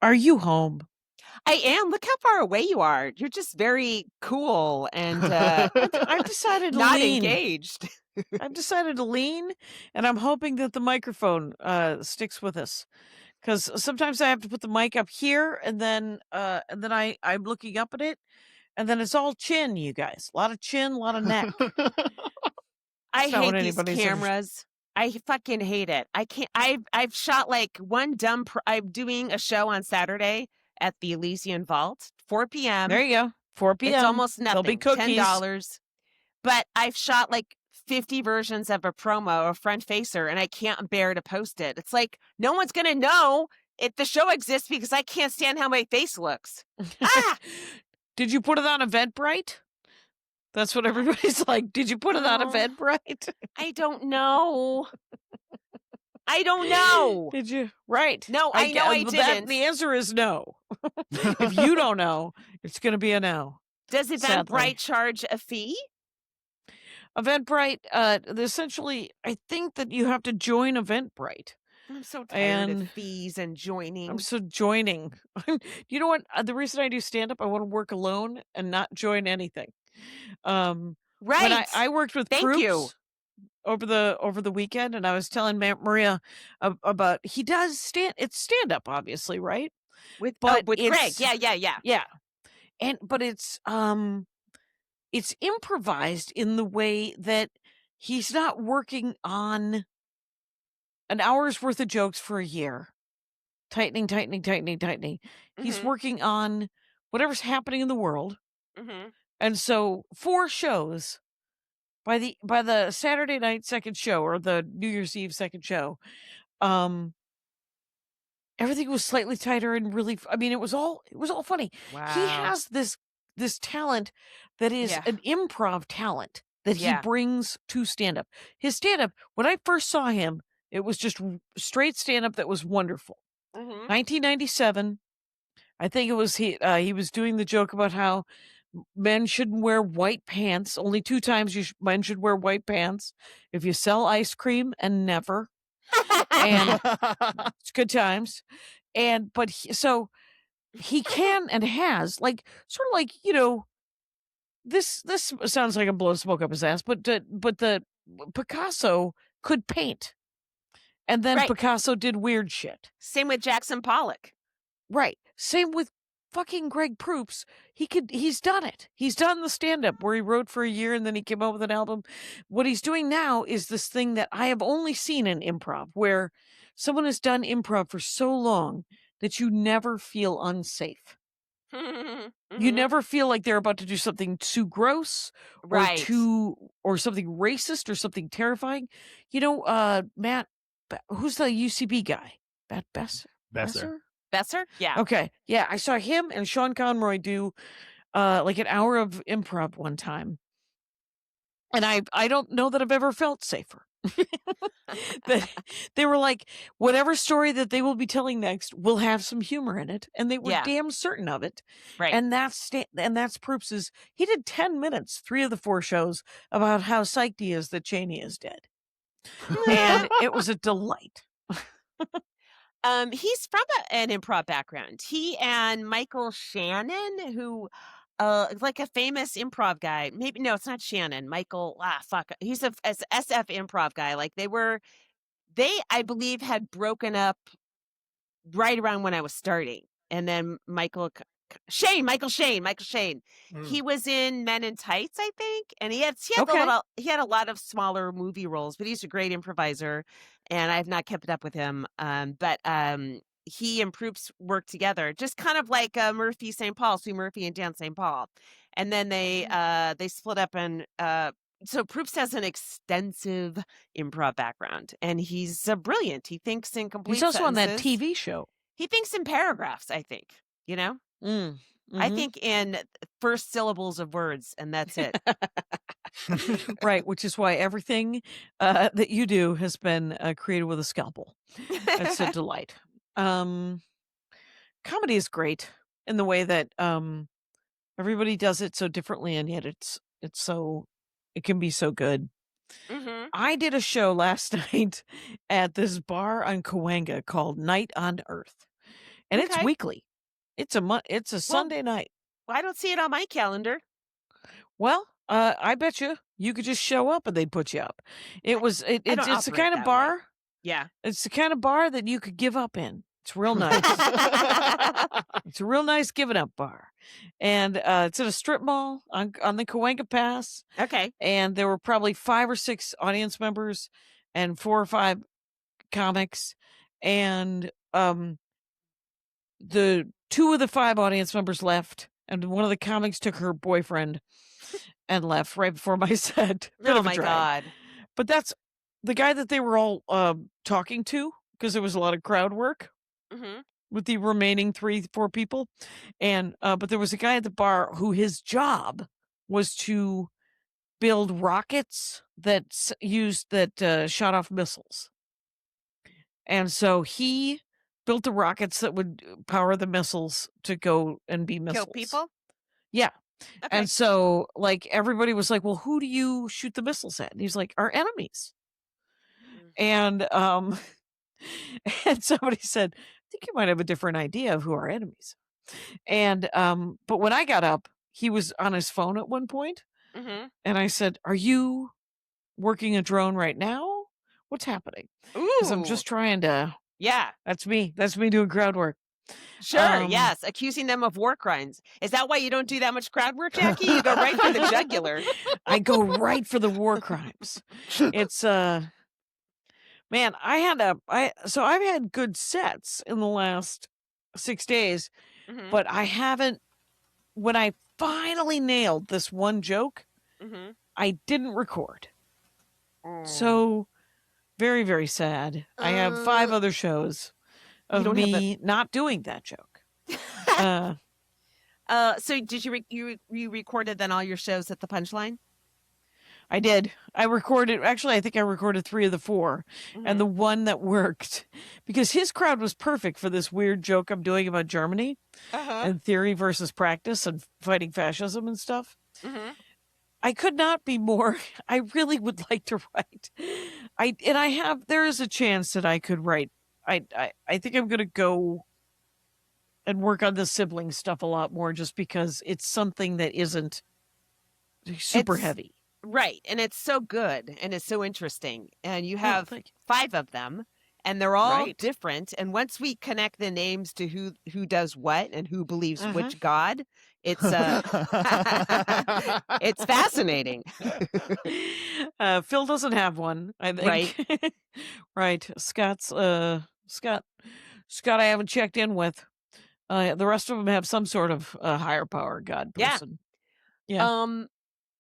Are you home? I am. Look how far away you are. You're just very cool and I've decided to not lean. engaged. I've decided to lean, and I'm hoping that the microphone sticks with us. Because sometimes I have to put the mic up here, and then I'm looking up at it, and then it's all chin, you guys. A lot of chin, a lot of neck. I It's not what hate these anybody's ever. cameras. I fucking hate it. I can't. I've shot like one dumb. I'm doing a show on Saturday at the Elysian Vault, 4 p.m. There you go. 4 It's p.m. almost There'll be nothing, cookies. $10. But I've shot like 50 versions of a promo, a front facer, and I can't bear to post it. It's like no one's gonna know if the show exists because I can't stand how my face looks. Ah, Did you put it on Eventbrite? That's what everybody's like. Did you put it on oh, Eventbrite? I don't know. I don't know. Did you? Right. No, I know I Well, that didn't. the answer is no. If you don't know, it's going to be a no. Does Sadly, Eventbrite charge a fee? Eventbrite. Essentially, I think that you have to join Eventbrite, I'm so tired of and fees and I'm joining. so joining. You know what? The reason I do stand up, I want to work alone and not join anything. When Right. I worked with Thank you. Proops over the weekend, and I was telling Maria about he does it's stand up, obviously, right? But With Greg. it's Yeah, yeah, yeah. yeah, but it's improvised in the way that he's not working on an hour's worth of jokes for a year, tightening, tightening, tightening, tightening. He's Mhm. working on whatever's happening in the world, Mhm. and so 4 shows by the Saturday night second show or the New Year's Eve second show, um, everything was slightly tighter and really I mean, it was all funny. He Wow. has this talent that is Yeah. an improv talent that he Yeah. brings to stand up. His stand up, when I first saw him, it was just straight stand up that was wonderful. Mhm. 1997, I think it was he was doing the joke about how men shouldn't wear white pants. Only 2 times men should wear white pants. If you sell ice cream and never. And it's good times. And but so he can and has like sort of like, this sounds like I'm blowing smoke up his ass, but the Picasso could paint. And then Right. Picasso did weird shit. Same with Jackson Pollock. Right. Same with fucking Greg Proops. He's done it. He's done the stand-up where he wrote for a year and then he came out with an album. What he's doing now is this thing that I have only seen in improv, where someone has done improv for so long that you never feel unsafe. You Mhm. never feel like they're about to do something too gross Right. or something racist or something terrifying. Matt, who's the UCB guy? Matt Besser? Besser. Besser? Yeah. Okay. Yeah, I saw him and Sean Conroy do like an hour of improv one time. And I don't know that I've ever felt safer. That they were like, whatever story that they will be telling next will have some humor in it, and they were Yeah. damn certain of it. Right. And that's Proops. He did 10 minutes, 3 of the 4 shows, about how psyched he is that Cheney is dead. And it was a delight. He's from an improv background. He and Michael Shannon, who like a famous improv guy. Maybe no, it's not Shannon. Michael, fuck. He's a SF improv guy. Like they I believe had broken up right around when I was starting. And then Michael Shane. He Mm. was in Men in Tights, I think, and Okay. he had a lot of smaller movie roles, but he's a great improviser, and I have not kept up with him. But he and Proops worked together, just kind of like Murphy St. Paul, Sue Murphy and Dan St. Paul, and then they split up and. So Proops has an extensive improv background, and he's brilliant. He thinks in He's complete also on that sentences. TV show. He thinks in paragraphs, I think, you know? Mm. I Mhm. think in first syllables of words, and that's it. Right, which is why everything that you do has been created with a scalpel. It's a delight. Um, Comedy is great in the way that everybody does it so differently, and yet it can be so good. Mhm. I did a show last night at this bar on Cahuenga called Night on Earth. and it's Okay. weekly. It's a Well, Sunday night. I don't see it on my calendar. Well, I bet you could just show up and they'd put you up. I It's don't the operate kind of that way. bar. Yeah. It's the kind of bar that you could give up in. It's real nice. It's a real nice giving up bar, and it's at a strip mall on the Cahuenga Pass. Okay. And there were probably 5 or 6 audience members, and 4 or 5 comics, and the 2 of the 5 audience members left, and one of the comics took her boyfriend and left right before my set. Bit Oh of a my drag. God. But that's the guy that they were all talking to, because there was a lot of crowd work Mhm. with the remaining 3-4 people. And but there was a guy at the bar who his job was to build rockets that shot off missiles. And so he built the rockets that would power the missiles to go and be Kill missiles. people? Yeah. Okay. And so, like, everybody was like, "Well, who do you shoot the missiles at?" And he's like, "Our enemies." Mm. And and somebody said, "I think you might have a different idea of who our enemies are." And but when I got up, he was on his phone at one point, Mhm. and I said, "Are you working a drone right now? What's happening?" Because I'm Ooh. just trying to. Yeah. That's me. That's me doing crowd work. Sure, yes, accusing them of war crimes. Is that why you don't do that much crowd work, Jackie? You go right for the jugular. I go right for the war crimes. It's man, I've had good sets in the last 6 days, Mhm. but I haven't. When I finally nailed this one joke, Mhm. I didn't record. Mm. So very, very sad. I have 5 other shows You of don't have a me not doing that joke. Uh so did you recorded then all your shows at the Punchline? I did. I think I recorded 3 of the 4. And the Mhm. one that worked, because his crowd was perfect for this weird joke I'm doing about Germany Uh-huh. and theory versus practice and fighting fascism and stuff. Mhm. I could not be more. I really would like to write. There is a chance that I could write. I think I'm going to go and work on the sibling stuff a lot more, just because it's something that isn't super It's heavy. right, and it's so good and it's so interesting. And you Oh, have thank you. 5 of them and they're all Right. different. And once we connect the names to who does what and who believes Mhm. which god, it's it's fascinating. Phil doesn't have one, I Right. think. Right. Scott I haven't checked in with. The rest of them have some sort of higher power god Yeah. person. Yeah. Um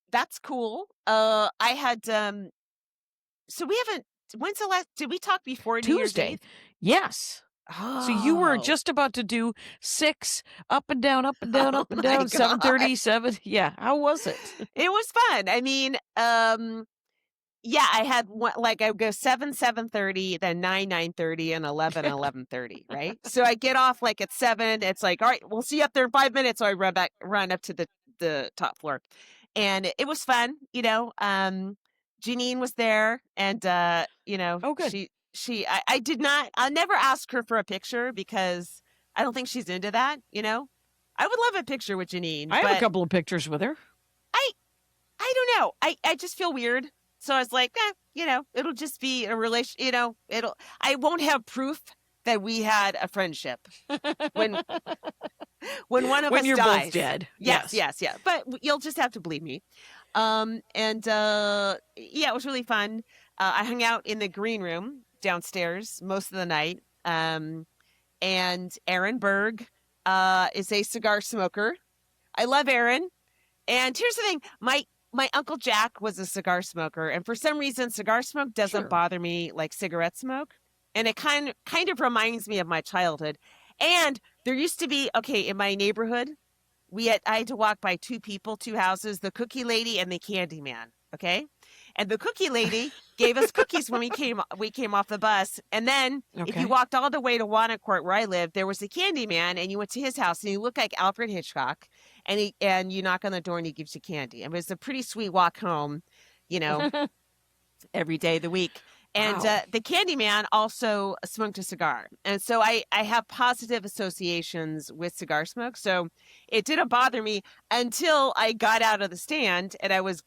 that's cool. I had so we haven't when's the last did we talk before New Year's Tuesday. Eve? Yes. So you were Oh. just about to do 6 up and down, up and down, Oh up and my down, god. 7:30, 7. Yeah. How was it? It was fun. I mean, yeah, I had one like, I would go 7, 7:30, then 9, 9:30, and 11, 11:30, right? So I get off, like, at 7, it's like, "All right, we'll see you up there in 5 minutes," so I run up to the top floor, and it was fun, Janine was there, and, Oh, good. I did not I'll never ask her for a picture because I don't think she's into that, you know? I would love a picture with Janine, I have a but couple of pictures with her. I I don't know. I just feel weird. So I was like, it'll just be a relation, I won't have proof that we had a friendship when when one of When us you're both dies. dead. Yes, Yes. yes, yeah. But you'll just have to believe me. And yeah, it was really fun. I hung out in the green room downstairs most of the night. And Aaron Berg is a cigar smoker. I love Aaron. And here's the thing, my Uncle Jack was a cigar smoker, and for some reason, cigar smoke doesn't Sure. bother me like cigarette smoke. And it kind of reminds me of my childhood. And there used to be, okay, in my neighborhood, I had to walk by 2 people, 2 houses, the cookie lady and the candy man. Okay. And the cookie lady gave us cookies when we came off the bus. And then if you Okay. walked all the way to Court where I lived, there was a candy man and you went to his house and he looked like Alfred Hitchcock and you knock on the door and he gives you candy. And it was a pretty sweet walk home, you know, every day of the week. And Wow. the Candyman also smoked a cigar. And so I have positive associations with cigar smoke. So it didn't bother me until I got out of the stand and I was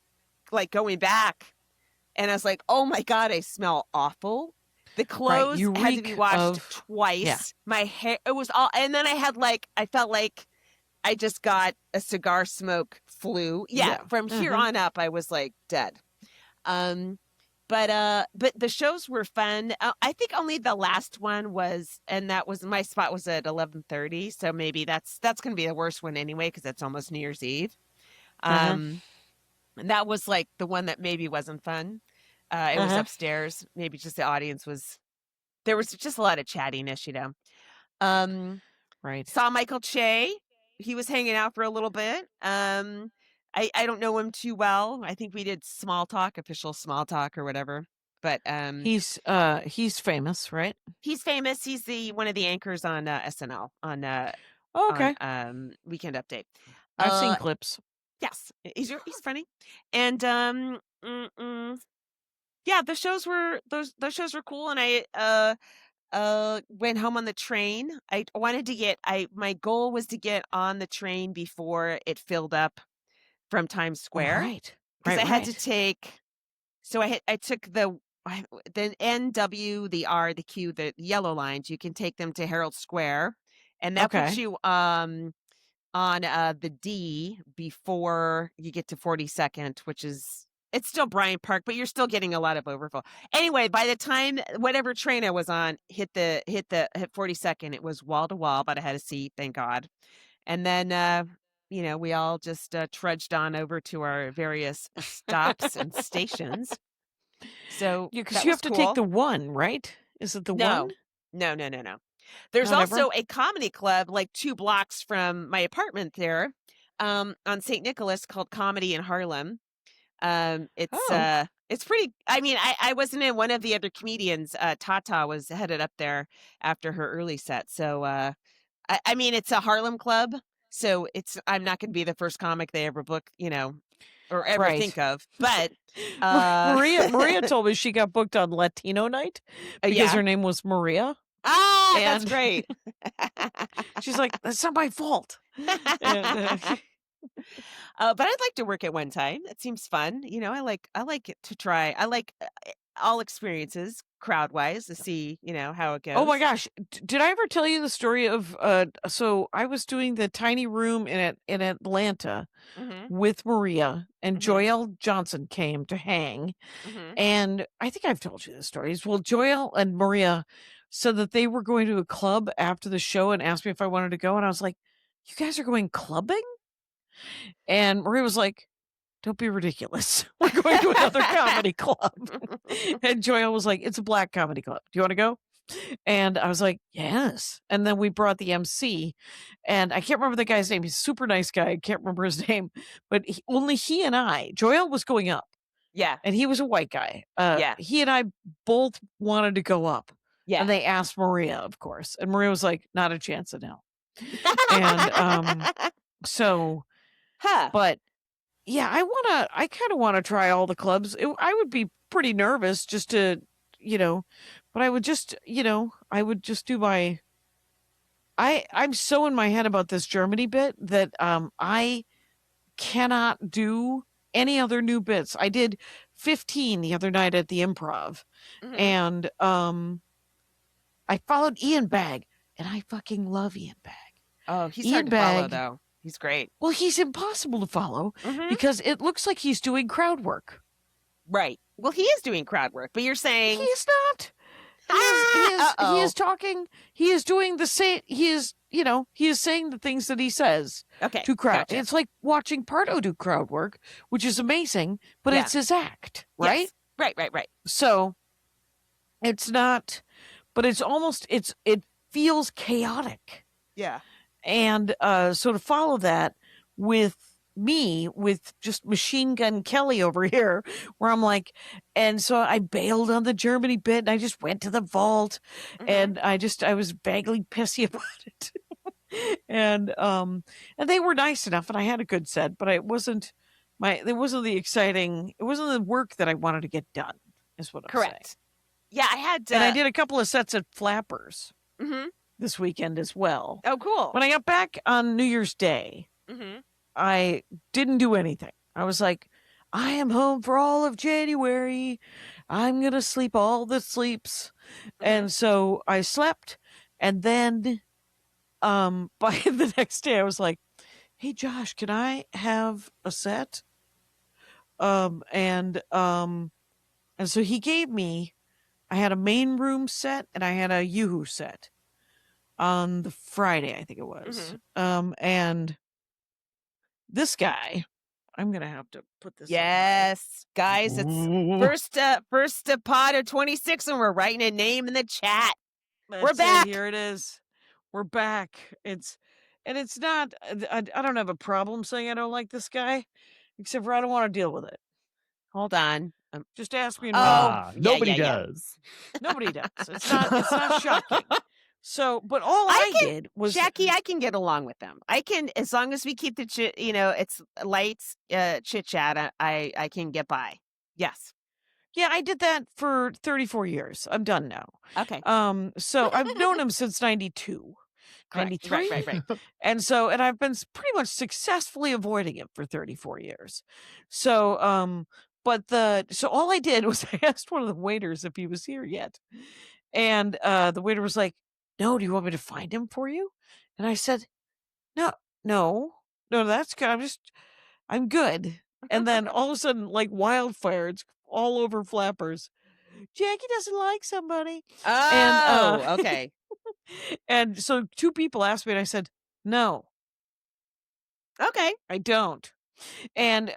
like going back and I was like, oh my God, I smell awful. The Right. clothes You had to be reek washed of, yeah. twice. My hair, it was all, and then I felt like I just got a cigar smoke flu. Yeah. Yeah. From here Uh-huh. on up, I was like dead. Um, but the shows were fun. I think only the last one was, and that was my spot was at 11:30. So maybe that's going to be the worst one anyway because it's almost New Year's Eve. Uh-huh. Um, and that was like the one that maybe wasn't fun. It was Uh-huh. upstairs. Maybe just the audience was there was just a lot of chattiness, Um, Right. saw Michael Che. He was hanging out for a little bit. I don't know him too well. I think we did small talk, official small talk or whatever. But He's famous, right? he's famous. He's the one of the anchors on SNL Oh, on okay. Weekend Update. I've seen Uh clips. yes, he's funny. And yeah, those shows were cool and I went home on the train. I wanted to get I my goal was to get on the train before it filled up from Times Square Right. because Right, I had to right. take I took the NW, the R, the Q, the yellow lines. You can take them to Herald Square, and that puts Okay. you on the D before you get to 42nd, which is it's still Bryant Park, but you're still getting a lot of overflow. Anyway, by the time whatever train I was on hit 42nd, it was wall to wall, but I had a seat, thank God. And then we all just trudged on over to our various stops and stations. So Yeah, because that you was have to take cool. the one, right? Is it the one? No, no, no, no, no. There's Not ever? also a comedy club like 2 blocks from my apartment there, on St. Nicholas called Comedy in Harlem. Oh, It's pretty I mean, I wasn't in one of the other comedians, Tata was headed up there after her early set. So, I mean, it's a Harlem club, so I'm not gonna be the first comic they ever book, or ever think right. of, but, uh Maria told me she got booked on Latino night because yeah. her name was Maria, Ah, that's and great. she's like, "That's not my fault." And But I'd like to work at one time. It seems fun. I like it to try. I like all experiences crowd wise to see, how it oh my goes. gosh, did I ever tell you the story of so I was doing the tiny room in Atlanta Mhm. with Maria, and Mhm. Joelle Johnson came to hang. Mhm. And I think I've told you the stories. Well, Joelle and Maria said that they were going to a club after the show and asked me if I wanted to go. And I was like, "You guys are going clubbing?" And Maria was like, "Don't be ridiculous. We're going to another comedy club." And Joelle was like, "It's a black comedy club. Do you want to go?" And I was like, "Yes." And then we brought the MC, and I can't remember the guy's name. He's a super nice guy. I can't remember his name, but only he and Joelle was going up. Yeah. And he was a white guy. Yeah. He and I both wanted to go up, and Yeah. they asked Maria, of course, and Maria was like, "Not a chance in hell." And, so Huh. but, yeah, I kinda wanna try all the clubs. I would be pretty nervous just to, you know but I would just do my I'm so in my head about this Germany bit that, I cannot do any other new bits. I did 15 the other night at the Improv, Mhm. and, I followed Ian Bagg, and I fucking love Ian Bagg. Oh, he's hard Ian to follow Bagg though. He's great. well, he's impossible to follow Mhm. because it looks like he's doing crowd work. Right. Well, he is doing crowd work, but you're He saying, is not. He Uh-oh. is talking, he is doing the same he is saying the things that he says Okay, to crowd. gotcha. It's like watching Pardo do crowd work, which is amazing, but Yeah. it's his act, right? Yes. Right, right, right. So, it's not but it's almost it feels chaotic. Yeah. And so to follow that with me, with just Machine Gun Kelly over here, where I'm like, and so I bailed on the Germany bit and I just went to the vault Mhm. and I was vaguely pissy about it. And they were nice enough and I had a good set, but it wasn't the work that I wanted to get done, is what I'm saying. Correct. Yeah, I had, And I did a couple of sets at Flappers mhm. this weekend as well. Oh, cool. When I got back on New Year's Day, Mhm. I didn't do anything. I was like, I am home for all of January. I'm going to sleep all the sleeps. Mhm. And so I slept. And then by the next day, I was like, hey, Josh, can I have a set? And so he gave me, I had a main room set and I had a Yoo-hoo set on the Friday, I think it was. Mhm. And this guy, I'm gonna have to put this up high. Yes, guys, it's Ooh. first pod of 26, and we're writing a name in the chat. We're That's it. back. Here it is. We're back. It's not. I don't have a problem saying I don't like this guy, except for I don't want to deal with it. Hold on. Just ask me in Oh, March. Ah, yeah, nobody yeah, yeah. does. Nobody does. It's not shocking. So, but all I did was Jackie, I can get along with them. I can, as long as we keep the chit, it's lights, chit chat. I can get by. Yes. yeah, I did that for 34 years. I'm done now. Okay. So I've known him since 92. Correct. 93. Right. And I've been pretty much successfully avoiding it for 34 years. So, so all I did was I asked one of the waiters if he was here yet. And the waiter was like, no, do you want me to find him for you? And I said, no, no, that's good. I'm good. And then all of a sudden, like wildfire, it's all over Flappers. Jackie doesn't like somebody. And Oh, okay. and so two people asked me and I said, no, Okay. I don't. And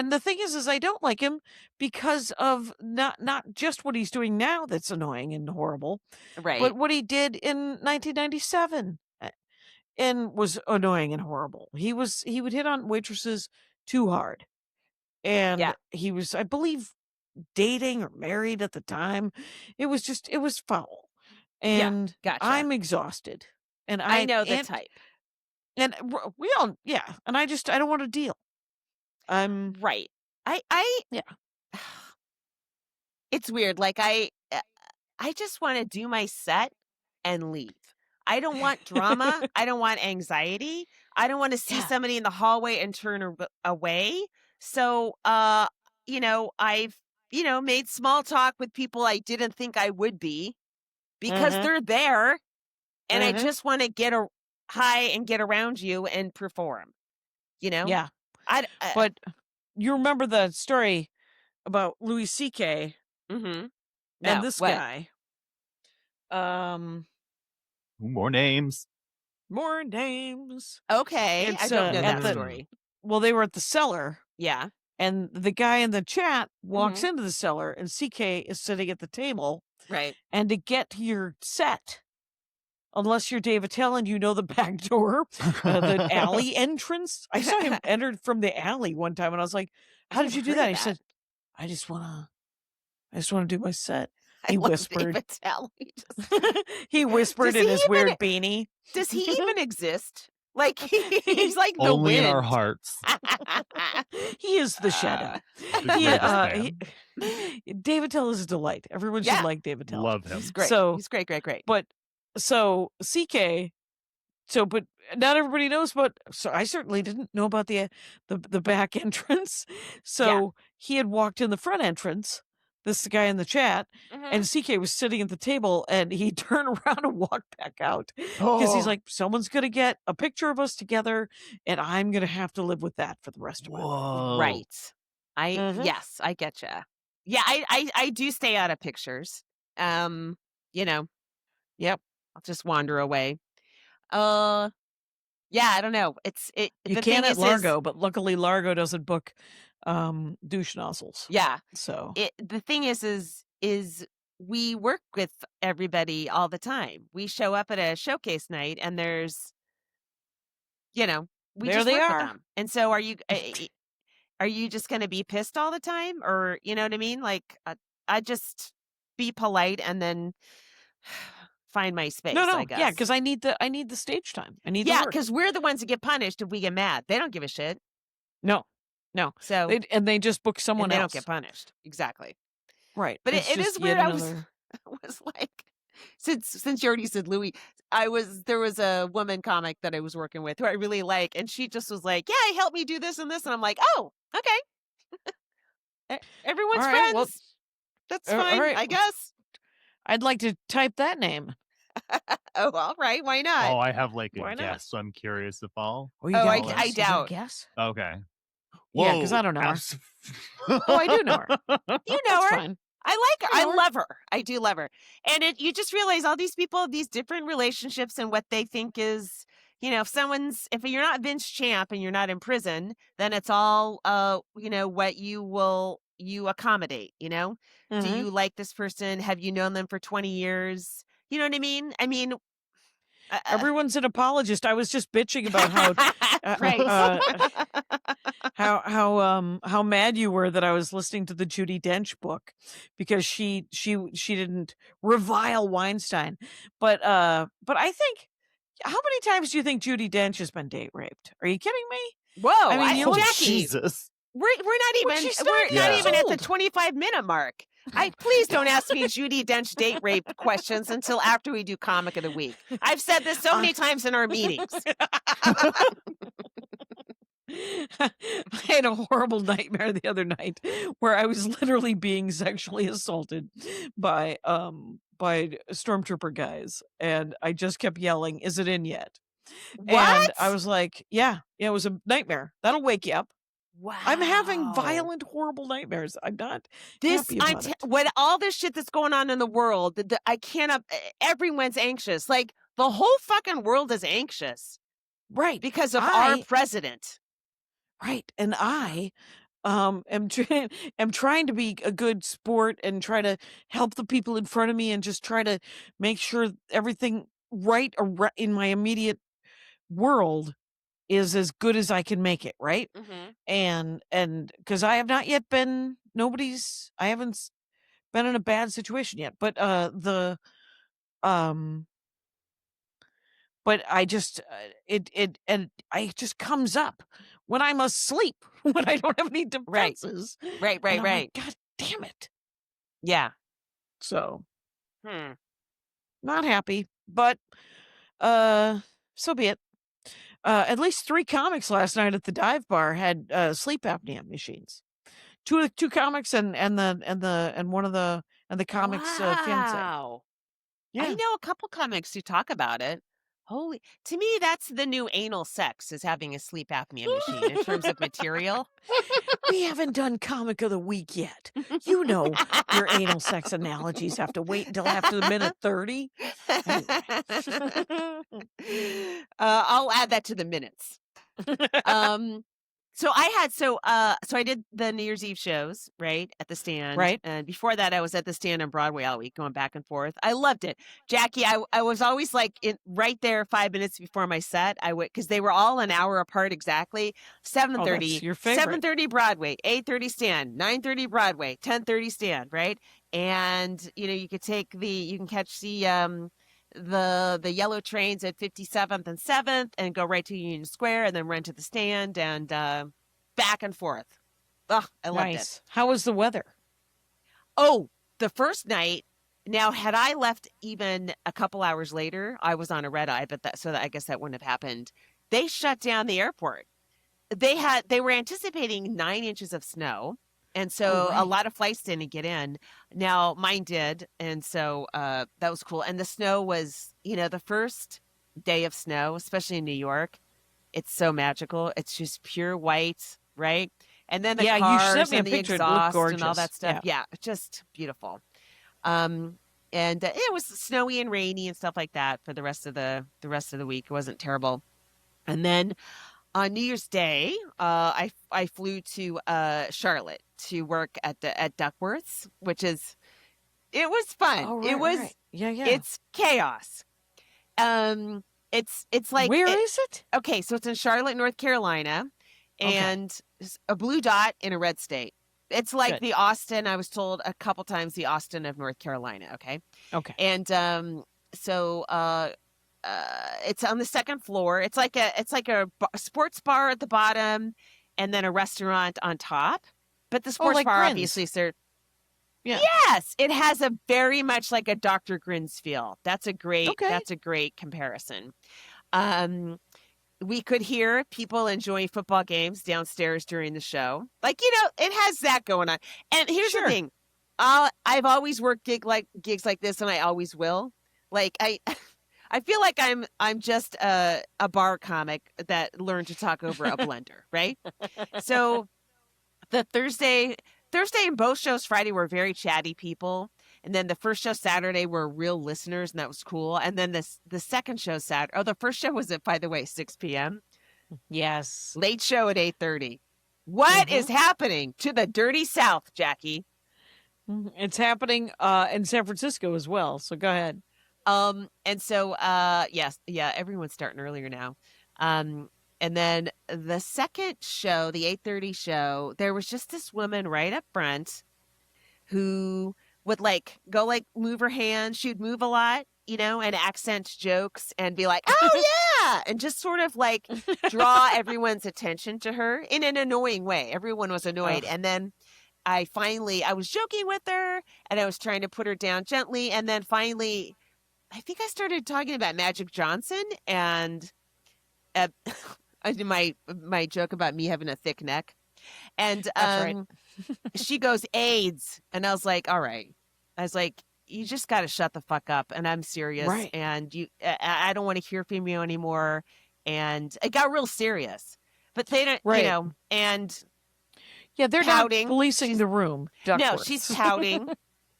the thing is I don't like him because of not just what he's doing now that's annoying and horrible, Right. but what he did in 1997 and was annoying and horrible. He would hit on waitresses too hard. Yeah. And he was, I believe, dating or married at the time. It was foul. Yeah. And Gotcha. I'm exhausted. And I know the type. And we all, yeah. And I don't want to deal. I'm Right. Yeah. It's weird. Like I just want to do my set and leave. I don't want drama. I don't want anxiety. I don't want to see Yeah. somebody in the hallway and turn away. So, I've, made small talk with people I didn't think I would be because Mhm. they're there and I Mhm. just want to get high and get around you and perform, Yeah. I, But you remember the story about Louis C.K. mm-hmm. and No, this what? guy. More names. More names. Okay. I It's don't know that the- story. well, they were at the cellar. Yeah. And the guy in the chat walks Mhm. into the cellar, and CK is sitting at the table. Right. And to get to your set, unless you're Dave Attell and you know the back door, the alley entrance. I saw him entered from the alley one time, and I was like, "How did you do that?" He said, "I just wanna do my set." He whispered. He whispered Does in he his even- weird beanie. Does he even exist? Like he's like the Only wind. in our hearts. He is the shadow. The greatest Dave Attell is a delight. Everyone should Yeah. like Dave Attell. Love him. He's great. So- He's great. But so CK, but not everybody knows. But so I certainly didn't know about the back entrance. So he had walked in the front entrance. This guy in the chat, Mhm. and CK was sitting at the table, and he turned around and walked back out because he's like, someone's gonna get a picture of us together, and I'm gonna have to live with that for the rest of my life. Whoa. Right. Mhm. Yes, I getcha. Yeah, I do stay out of pictures. Yep. I'll just wander away. Yeah, I don't know. You the can thing at is, Largo, but luckily Largo doesn't book douche nozzles. yeah. So The thing is we work with everybody all the time. We show up at a showcase night and there's we There just they work are. with them. And so are you just going to be pissed all the time, or you know what I mean? Like I just be polite and then find my space, no, I guess. yeah, because I need the stage time. I need the yeah, work. because we're the ones that get punished if we get mad. They don't give a shit. No, So they just book someone and they else. don't get punished. Exactly. Right, But it's it just is weird. yet I was another- was like, since you already said Louis, there was a woman comic that I was working with who I really like, and she just was like, "Yeah, help me do this and this," and I'm like, "Oh, okay, All everyone's right. Well, friends. That's all fine, right. I guess." I'd like to type that name. Oh, all right, why not? Oh, I have like a Why not? guess. So I'm curious if I'll. Oh, you Oh, got a I'll, guess? I Is there a doubt. guess? okay. Yeah, because Whoa. I don't know her. abs- Oh, I do know her. You know That's her. fine. I like her. I I know her. love her. I do love her. And you just realize all these people have these different relationships and what they think is, if you're not Vince Champ and you're not in prison, then it's all, what you accommodate, Do Mhm. you like this person? Have you known them for 20 years? You know what I mean? Uh, Everyone's an apologist. I was just bitching about how right. how mad you were that I was listening to the Judi Dench book because she didn't revile Weinstein. But I think how many times do you think Judi Dench has been date raped? Are you kidding me? Whoa, I mean, you oh, look Jackie, Jesus. we're not but even she's 9 Yeah. years at the old. 25-minute mark. Please don't ask me Judi Dench date rape questions until after we do Comic of the Week. I've said this so many times in our meetings. I had a horrible nightmare the other night where I was literally being sexually assaulted by stormtrooper guys, and I just kept yelling, "Is it in yet?" And I What? was like, yeah, it was a nightmare. That'll wake you up. I'm having Wow. violent, horrible nightmares. I'm not happy about it. When all this shit that's going on in the world, I cannot. Everyone's anxious. Like the whole fucking world is anxious Right. because of our president. Right. And I am trying to be a good sport and try to help the people in front of me and just try to make sure everything in my immediate world is as good as I can make it, right? Mm-hmm. And because I have not yet been I haven't been in a bad situation yet, but um but I just it just comes up when I'm asleep when I don't have any Right. defenses. Right. And I'm like, God damn it. Yeah. So Hmm. not happy, but so be it. At least 3 comics last night at the dive bar had sleep apnea machines. Two comics and one of the comics fiance. Wow. Yeah. I know a couple comics who talk about it. To me, that's the new anal sex is having a sleep apnea machine in terms of material. We haven't done comic of the week yet. You know your anal sex analogies have to wait until after the minute 30. I'll add that to the minutes. So I did the New Year's Eve shows, right, at the stand. Right. And before that, I was at the stand on Broadway all week, going back and forth. I loved it. Jackie, I was always like right there 5 minutes before my set. I would, because they were all an hour apart exactly. 7:30, that's your favorite. 7:30 Broadway, 8:30 stand, 9:30 Broadway, 10:30 stand, right? And you can catch the yellow trains at 57th and 7th and go right to Union Square and then run to the stand and back and forth. Ugh, I loved it. How was the weather? Oh, the first night. Now, had I left even a couple hours later, I was on a red eye, but I guess that wouldn't have happened. They shut down the airport. They were anticipating 9 inches of snow. And so a lot of flights didn't get in. Now mine did. And so that was cool. And the snow was, the first day of snow, especially in New York, it's so magical. It's just pure white, right? And then the you cars sent me a and the picture. It looked exhaust gorgeous. and all that stuff. Yeah, just beautiful. And it was snowy and rainy and stuff like that for the rest of the week. It wasn't terrible. And then on New Year's Day, I flew to Charlotte to work at Duckworth's, it was fun. Oh, right, it was right. Yeah. It's chaos. It's like where is it? Okay, so it's in Charlotte, North Carolina, and a blue dot in a red state. It's like Good. the Austin. I was told a couple times the Austin of North Carolina. Okay. And so it's on the second floor. It's like a sports bar at the bottom, and then a restaurant on top. But the sports bar, Grin's. obviously, Yeah. Yes, it has a very much like a Dr. Grins feel. That's a great comparison. We could hear people enjoying football games downstairs during the show. Like, it has that going on. And here's the Sure. thing. I've always worked gigs like this, and I always will. Like, I feel like I'm just a bar comic that learned to talk over a blender, right? So the Thursday and both shows Friday were very chatty people. And then the first show Saturday were real listeners, and that was cool. And then the second show the first show was at, by the way, 6 p.m. Yes. Late show at 8:30. What is happening to the dirty South, Jackie? It's happening in San Francisco as well. So go ahead. And so yes, yeah, everyone's starting earlier now. And then the second show, the 8:30 show, there was just this woman right up front who would move her hand. She'd move a lot, and accent jokes and be like, "Oh yeah," and just sort of draw everyone's attention to her in an annoying way. Everyone was annoyed, and then I was joking with her and I was trying to put her down gently, and then finally, I think I started talking about Magic Johnson and my joke about me having a thick neck, and That's right. she goes AIDS, and I was like, all right. I was like, you just got to shut the fuck up, and I'm serious, Right. and I don't want to hear from you anymore, and it got real serious. But they don't, Right. and Yeah, they're pouting. not policing the room. No, Duckworth. she's pouting.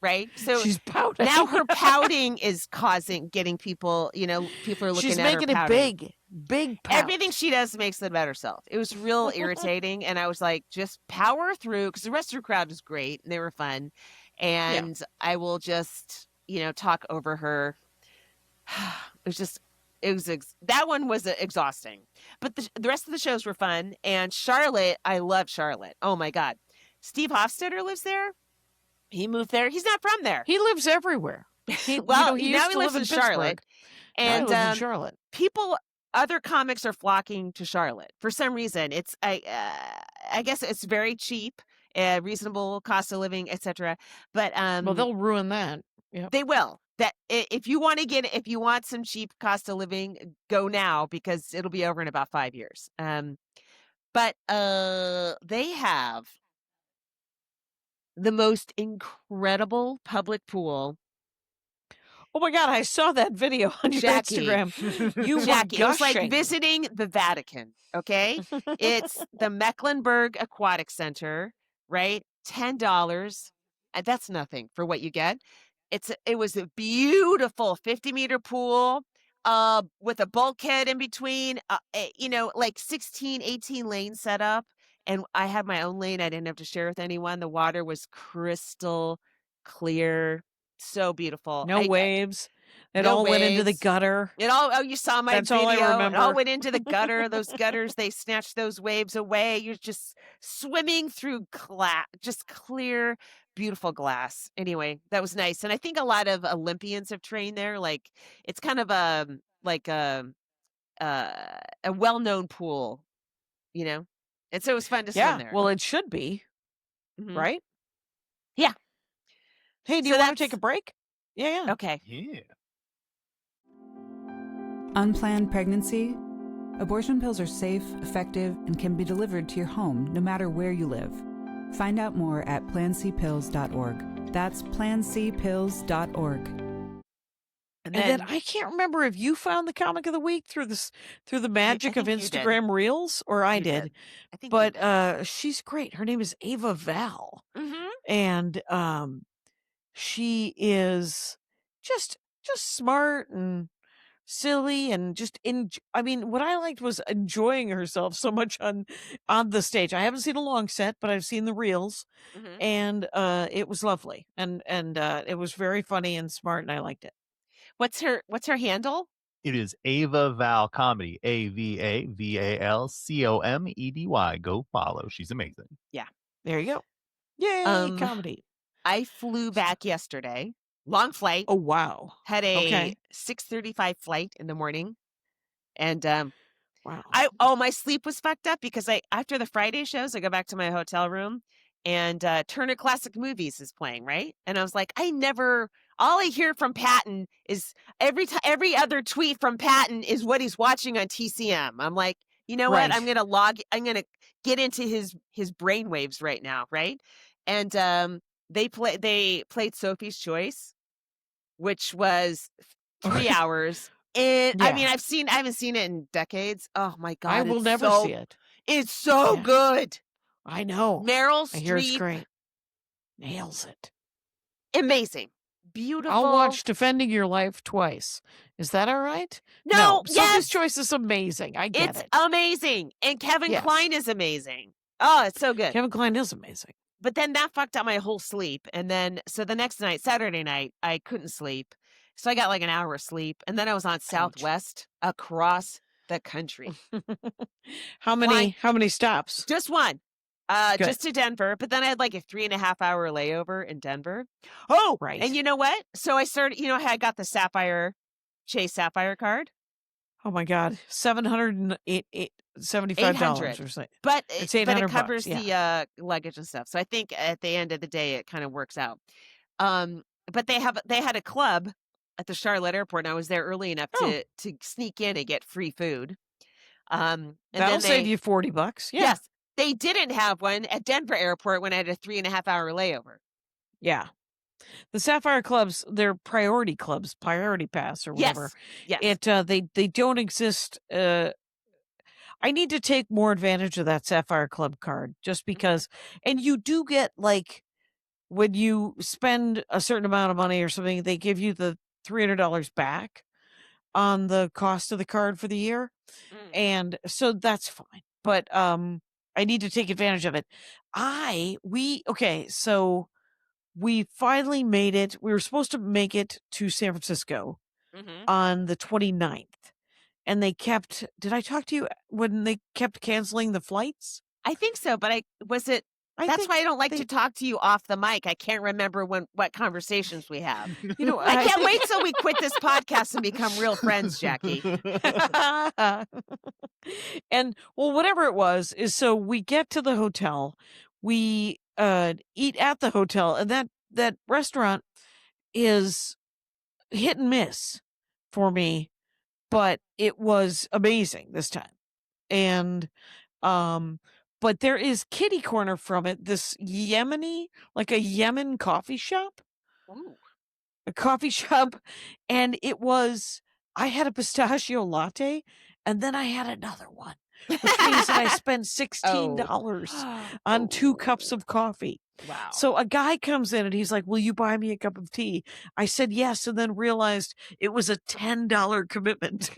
Right? So she's pouting. now her pouting is getting people, people are looking she's at her making it pouting. big pout. Everything she does makes it about herself. It was real irritating. And I was like, just power through, because the rest of her crowd was great and they were fun. And I will just, talk over her. That one was exhausting. But the rest of the shows were fun. And Charlotte, I love Charlotte. Oh my God. Steve Hofstetter lives there. He moved there. He's not from there. He lives everywhere. He now lives in Charlotte. And he lives in Charlotte. Other comics are flocking to Charlotte for some reason. It's I guess it's very cheap, reasonable cost of living, etc. But well, they'll ruin that. Yep. They will. That if you want some cheap cost of living, go now, because it'll be over in about 5 years. But they have the most incredible public pool. Oh my God, I saw that video on your Jackie. Instagram. You Jackie, were it was like gushing. visiting the Vatican, okay? It's the Mecklenburg Aquatic Center, right? $10. And that's nothing for what you get. It was a beautiful 50-meter pool with a bulkhead in between, 16, 18 lanes set up. And I had my own lane. I didn't have to share with anyone. The water was crystal clear. So beautiful. No waves. It no all went into the waves. gutter. You saw my That's video. all I remember. It all went into the gutter. Those gutters, they snatched those waves away. You're just swimming through just clear, beautiful glass. Anyway, that was nice. And I think a lot of Olympians have trained there. Like, it's kind of a well-known pool, And so it was fun to swim there. Well, it should be, right? Yeah. Hey, do you want to take a break? Yeah. Okay. Yeah. Unplanned pregnancy? Abortion pills are safe, effective, and can be delivered to your home no matter where you live. Find out more at plancpills.org. That's plancpills.org. And then I can't remember if you found the comic of the week through the magic of Instagram Reels, or I did. I think but she's great. Her name is Ava Val. And she is just smart and silly and just what I liked was enjoying herself so much on the stage. I haven't seen a long set, but I've seen the reels, and it was lovely, and it was very funny and smart, and I liked it. What's her handle? It is Ava Val Comedy. AVAVALCOMEDY. Go follow. She's amazing. Yeah. There you go. Yay, comedy. I flew back yesterday. Long flight. Oh, wow. Had a 6:35 flight in the morning. And wow. My sleep was fucked up because after the Friday shows, I go back to my hotel room and Turner Classic Movies is playing, right? And I was like, all I hear from Patton is every other tweet from Patton is what he's watching on TCM. I'm like, you know what? Right. I'm gonna get into his brainwaves right now, right? And they played Sophie's Choice, which was 3 hours. And I mean, Yeah. I haven't seen it in decades. Oh my God. I will never see it. It's so Yeah. good. I know. Meryl I hear it's Streep, great. Nails it. amazing. Beautiful. I'll watch Defending Your Life twice. Is that all right? No, Sophie's yes. Choice is amazing. I get It's it. amazing. And Kevin Yes. Kline is amazing. Oh, it's so good. Kevin Kline is amazing. But then that fucked up my whole sleep. And then, so the next night, Saturday night, I couldn't sleep. So I got like an hour of sleep. And then I was on Southwest across the country. How many stops? Just one. Good. Just to Denver. But then I had like a 3.5 hour layover in Denver. Oh, Right. And you know what? So I started, I got the Chase Sapphire card. Oh my God. $775 $800. or something. But It's it $800. covers yeah. the luggage and stuff. So I think at the end of the day, it kind of works out. But they had a club at the Charlotte airport, and I was there early enough to sneak in and get free food. And That'll then save you $40. Yeah. Yes, they didn't have one at Denver airport when I had a 3.5 hour layover. Yeah. The Sapphire clubs, they're priority clubs, priority pass or whatever. Yes. They don't exist. I need to take more advantage of that Sapphire Club card just because, and you do get like when you spend a certain amount of money or something, they give you the $300 back on the cost of the card for the year. And so that's fine. But I need to take advantage of it. So we finally made it. We were supposed to make it to San Francisco on the 29th. And did I talk to you when they kept canceling the flights? I think so, but that's why I don't like to talk to you off the mic. I can't remember what conversations we have. I can't wait till we quit this podcast and become real friends, Jackie. And well, whatever it was, is so we get to the hotel, we eat at the hotel, and that restaurant is hit and miss for me, but it was amazing this time. And but there is kitty corner from it, this like a Yemen coffee shop. Ooh. A coffee shop, and I had a pistachio latte, and then I had another one, which means that I spent $16 on 2 cups of coffee. Wow. So a guy comes in and he's like, "Will you buy me a cup of tea?" I said yes, and then realized it was a $10 commitment.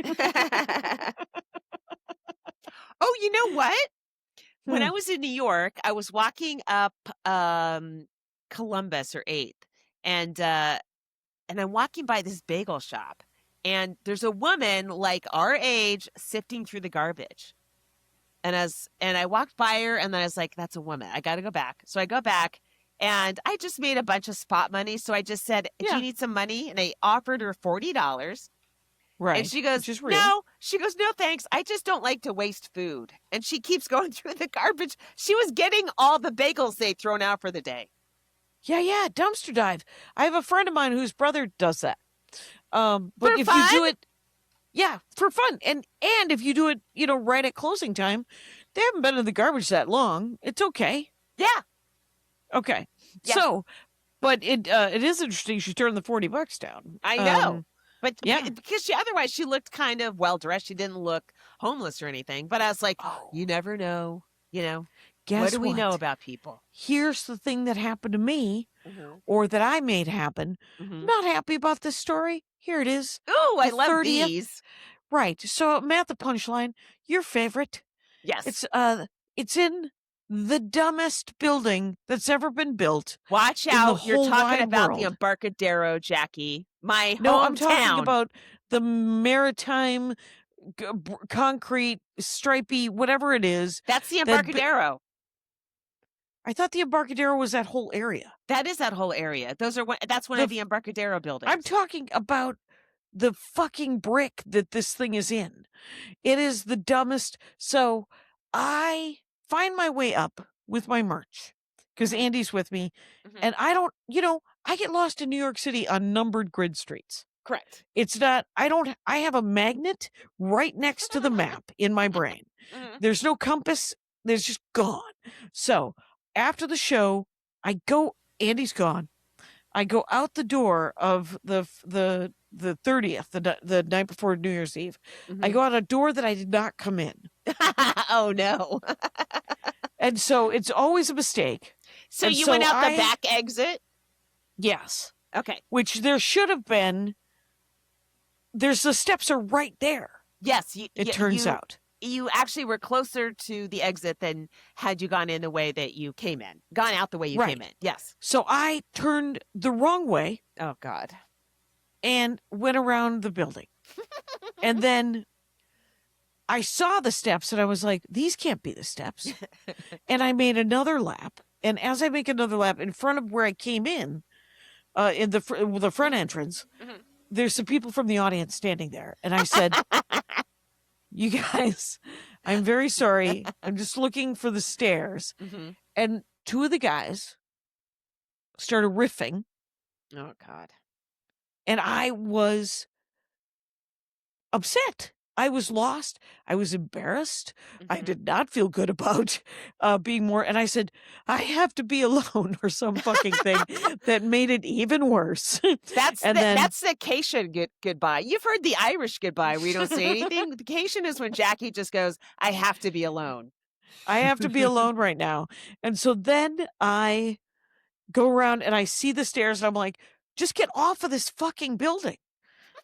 Oh, you know what? When I was in New York, I was walking up Columbus or 8th, and I'm walking by this bagel shop, and there's a woman like our age sifting through the garbage. And I walked by her, and then I was like, "That's a woman. I got to go back." So I go back, and I just made a bunch of spot money. So I just said, "Do you need some money?" And I offered her $40. Right. And she goes, "No." She goes, "No, thanks. I just don't like to waste food." And she keeps going through the garbage. She was getting all the bagels they'd thrown out for the day. Yeah, dumpster dive. I have a friend of mine whose brother does that. But For if fun? you do it, for fun, and if you do it, right at closing time, they haven't been in the garbage that long. It's okay. Yeah. Okay. Yeah. So, but it is interesting. She turned the $40 down. I know. But yeah. because otherwise she looked kind of well-dressed. She didn't look homeless or anything. But I was like, you never know, Guess what do we know about people? Here's the thing that happened to me, or that I made happen. Not happy about this story. Here it is. Oh, I love 30th. These. Right. So I'm at the punchline. Your favorite. Yes. It's in the dumbest building that's ever been built. Watch out. You're talking about the Embarcadero, Jackie. My hometown. No, I'm talking about the maritime concrete, stripy, whatever it is. That's the Embarcadero. I thought the Embarcadero was that whole area. That is that whole area. That's one of the Embarcadero buildings. I'm talking about the fucking brick that this thing is in. It is the dumbest. So I find my way up with my merch because Andy's with me, Mhm. and I don't, I get lost in New York City on numbered grid streets. Correct. It's not, I have a magnet right next to the map in my brain. Mhm. There's no compass. There's just gone. So after the show, Andy's gone. I go out the door of the 30th, the night before New Year's Eve. I Mhm. go out a door that I did not come in. Oh, no. And so it's always a mistake. So And you so went out the I- back exit? Yes. Okay. Which there should have been. The steps are right there. Yes. It turns out. You actually were closer to the exit than had you gone in the way that you came in. Gone out the way you Right. came in. Yes. So I turned the wrong way Oh, God. and went around the building. And then I saw the steps and I was like, these can't be the steps. And I made another lap. And as I make another lap in front of where I came in the front entrance, Mhm. there's some people from the audience standing there. And I said, you guys, I'm very sorry. I'm just looking for the stairs. Mhm. And two of the guys started riffing, Oh, God. and I was upset. I was lost. I was embarrassed. I Mhm. did not feel good about being more. And I said, I have to be alone or some fucking thing that made it even worse. That's And the, then- that's the Kashian goodbye. You've heard the Irish goodbye. We don't say anything. The Kashian is when Jackie just goes, I have to be alone. I have to be alone right now. And so then I go around and I see the stairs and I'm like, just get off of this fucking building.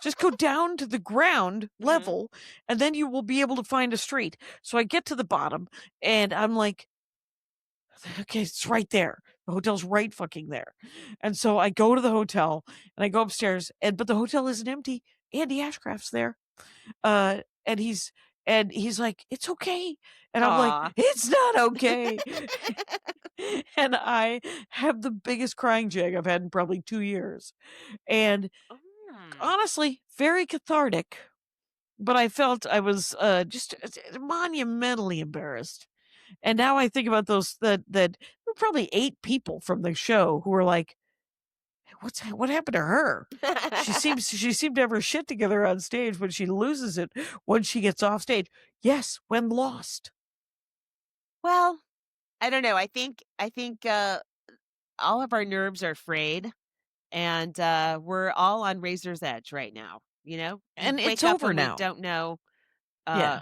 Just go down to the ground level and then you will be able to find a street. So I get to the bottom and I'm like, okay, it's right there. The hotel's right fucking there. And so I go to the hotel and I go upstairs but the hotel isn't empty. Andy Ashcraft's there. And he's like, it's okay. And I'm Aw. like, it's not okay. And I have the biggest crying jag I've had in probably 2 years. And honestly, very cathartic. But I felt I was just monumentally embarrassed. And now I think about those that there were probably 8 people from the show who were like, what happened to her? She seemed to have her shit together on stage, but she loses it when she gets off stage. Yes, when lost. Well, I don't know. I think all of our nerves are frayed, and we're all on razor's edge right now. You know, we And wake it's up over and now. We don't know Yeah.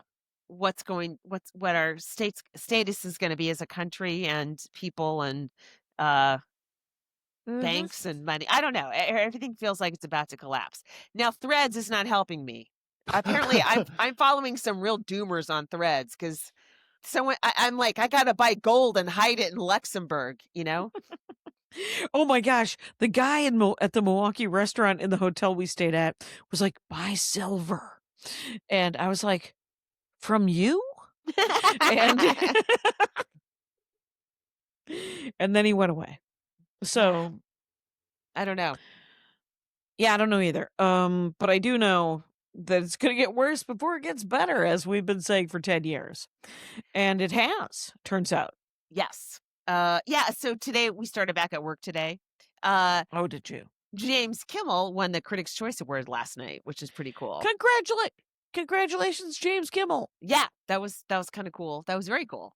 what our status is going to be as a country and people and banks and money. I don't know. Everything feels like it's about to collapse. Now, Threads is not helping me. Apparently, I'm following some real doomers on Threads because someone I'm like, I gotta buy gold and hide it in Luxembourg. You know. Oh my gosh. The guy at the Milwaukee restaurant in the hotel we stayed at was like, buy silver. And I was like, from you? And and then he went away. So I don't know. yeah, I don't know either. But I do know that it's gonna get worse before it gets better, as we've been saying for 10 years. And it has, turns out. Yes. Yeah. So today we started back at work today. Oh, did you? James Kimmel won the Critics' Choice Award last night, which is pretty cool. Congratulations, James Kimmel. Yeah, that was kind of cool. That was very cool.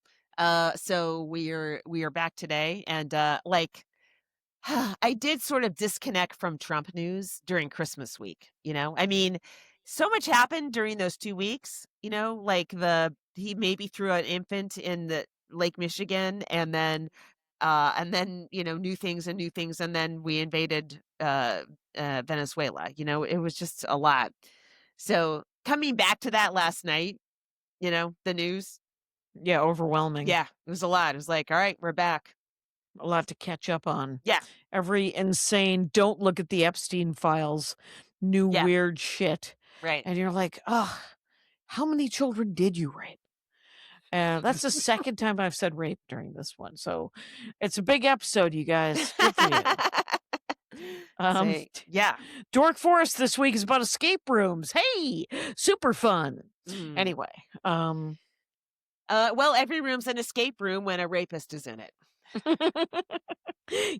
So we are back today, and like I did sort of disconnect from Trump news during Christmas week. You know, I mean, so much happened during those 2 weeks. You know, like he maybe threw an infant in the Lake Michigan, and then you know, new things, and then we invaded Venezuela. You know, it was just a lot. So coming back to that last night, you know, the news. Yeah, overwhelming. Yeah, it was a lot. It was like, all right, we're back. A lot to catch up on. Yeah. Every insane, don't look at the Epstein files, new Yeah. weird shit. Right. And you're like, oh, how many children did you rape? That's the second time I've said rape during this one. So it's a big episode, you guys. Good for you. Yeah. Dork Forest this week is about escape rooms. Hey, super fun. Mm. Anyway, Well, every room's an escape room when a rapist is in it.